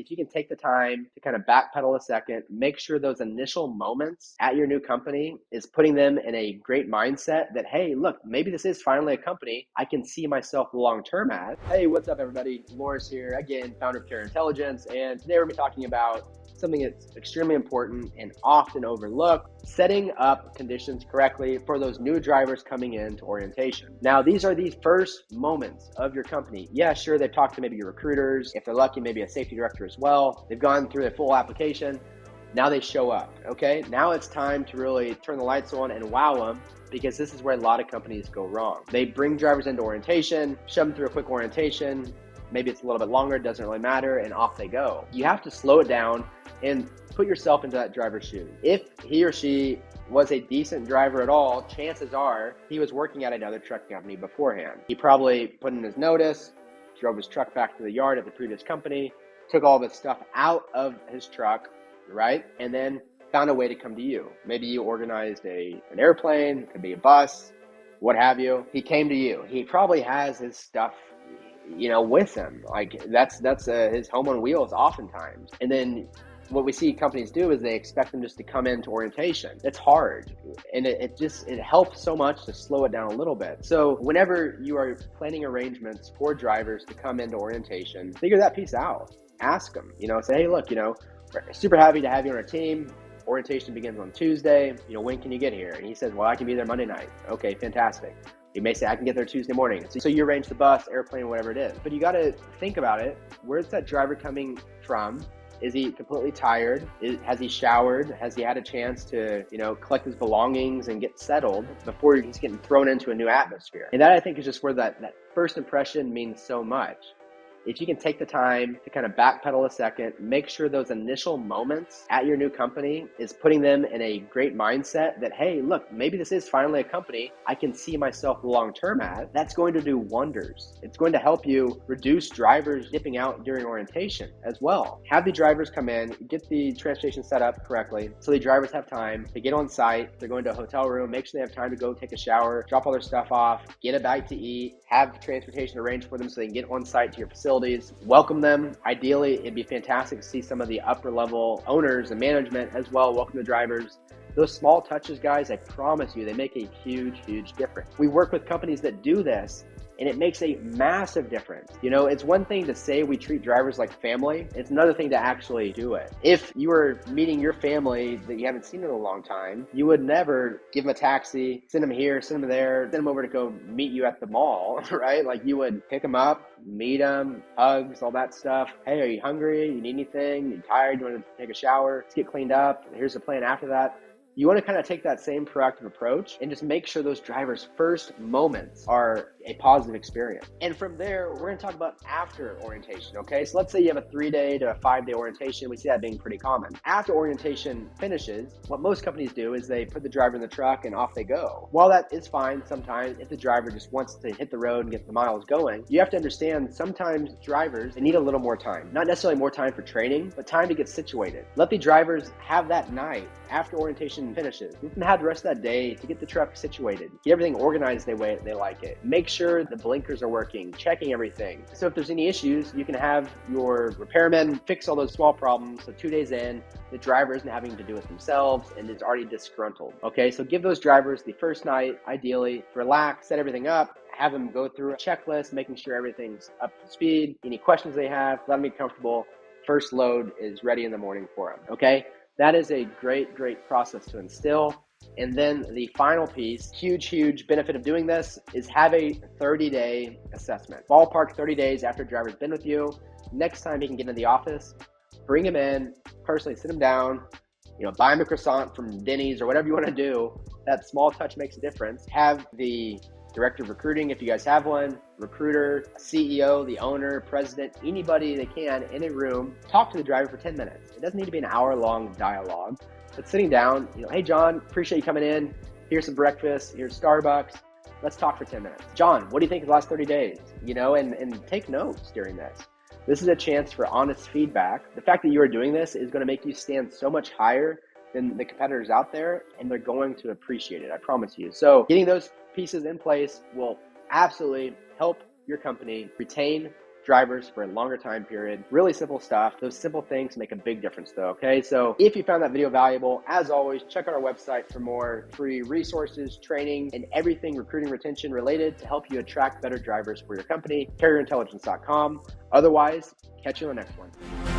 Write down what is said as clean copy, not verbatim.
if you can take the time to kind of backpedal a second, make sure those initial moments at your new company is putting them in a great mindset that, hey, look, maybe this is finally a company I can see myself long-term at. Hey, what's up, everybody? Morris here, again, founder of Care Intelligence. And today we're going to be talking about something that's extremely important and often overlooked: setting up conditions correctly for those new drivers coming into orientation. Now, these are the first moments of your company. Yeah, sure, they've talked to maybe your recruiters. If they're lucky, maybe a safety director as well. They've gone through the full application. Now they show up, okay? Now it's time to really turn the lights on and wow them, because this is where a lot of companies go wrong. They bring drivers into orientation, shove them through a quick orientation. Maybe it's a little bit longer, it doesn't really matter, and off they go. You have to slow it down and put yourself into that driver's shoes. If he or she was a decent driver at all, chances are he was working at another truck company beforehand. He probably put in his notice, drove his truck back to the yard at the previous company, took all this stuff out of his truck, right? And then found a way to come to you. Maybe you organized an airplane, it could be a bus, what have you. He came to you. He probably has his stuff, with him. Like that's his home on wheels oftentimes. And then what we see companies do is they expect them just to come into orientation. It's hard, and it helps so much to slow it down a little bit. So whenever you are planning arrangements for drivers to come into orientation, figure that piece out. Ask them, say, hey, look, we're super happy to have you on our team. Orientation begins on Tuesday. When can you get here? And he says, well, I can be there Monday night. Okay, fantastic. You may say, I can get there Tuesday morning. So you arrange the bus, airplane, whatever it is. But you got to think about it. Where's that driver coming from? Is he completely tired? Has he showered? Has he had a chance to, collect his belongings and get settled before he's getting thrown into a new atmosphere? And that, I think, is just where that first impression means so much. If you can take the time to kind of backpedal a second, make sure those initial moments at your new company is putting them in a great mindset that, hey, look, maybe this is finally a company I can see myself long-term at. That's going to do wonders. It's going to help you reduce drivers dipping out during orientation as well. Have the drivers come in, get the transportation set up correctly so the drivers have time to get on site. They're going to a hotel room, make sure they have time to go take a shower, drop all their stuff off, get a bite to eat, have transportation arranged for them so they can get on site to your facility. Welcome them. Ideally, it'd be fantastic to see some of the upper level owners and management as well welcome the drivers. Those small touches, guys, I promise you, they make a huge, huge difference. We work with companies that do this, and it makes a massive difference. It's one thing to say we treat drivers like family. It's another thing to actually do it. If you were meeting your family that you haven't seen in a long time, you would never give them a taxi, send them here, send them there, send them over to go meet you at the mall, right? Like you would pick them up, meet them, hugs, all that stuff. Hey, are you hungry? You need anything? You tired? You want to take a shower? Let's get cleaned up. Here's the plan after that. You want to kind of take that same proactive approach and just make sure those drivers' first moments are a positive experience. And from there, we're going to talk about after orientation, okay? So let's say you have a 3-day to a 5-day orientation. We see that being pretty common. After orientation finishes, what most companies do is they put the driver in the truck and off they go. While that is fine sometimes, if the driver just wants to hit the road and get the miles going, you have to understand sometimes drivers, they need a little more time. Not necessarily more time for training, but time to get situated. Let the drivers have that night after orientation finishes. You can have the rest of that day to get the truck situated, get everything organized the way they like it. Make sure the blinkers are working, checking everything. So if there's any issues, you can have your repairmen fix all those small problems. So 2 days in, the driver isn't having to do it themselves and is already disgruntled. Okay, so give those drivers the first night, ideally, relax, set everything up, have them go through a checklist, making sure everything's up to speed. Any questions they have, let them be comfortable. First load is ready in the morning for them, okay? That is a great, great process to instill. And then the final piece, huge benefit of doing this is have a 30-day assessment. Ballpark 30 days after a driver's been with you. Next time he can get into the office, bring him in, personally sit him down, buy him a croissant from Denny's or whatever you want to do. That small touch makes a difference. Have the director of recruiting, if you guys have one, recruiter, CEO, the owner, president, anybody they can in a room, talk to the driver for 10 minutes. It doesn't need to be an hour-long dialogue, but sitting down, hey, John, appreciate you coming in. Here's some breakfast. Here's Starbucks. Let's talk for 10 minutes. John, what do you think of the last 30 days? And take notes during this. This is a chance for honest feedback. The fact that you are doing this is going to make you stand so much higher than the competitors out there, and they're going to appreciate it, I promise you. So getting those pieces in place will absolutely help your company retain, drivers for a longer time period. Really simple stuff. Those simple things make a big difference though, okay? So if you found that video valuable, as always, check out our website for more free resources, training, and everything recruiting retention related to help you attract better drivers for your company, carrierintelligence.com. Otherwise, catch you on the next one.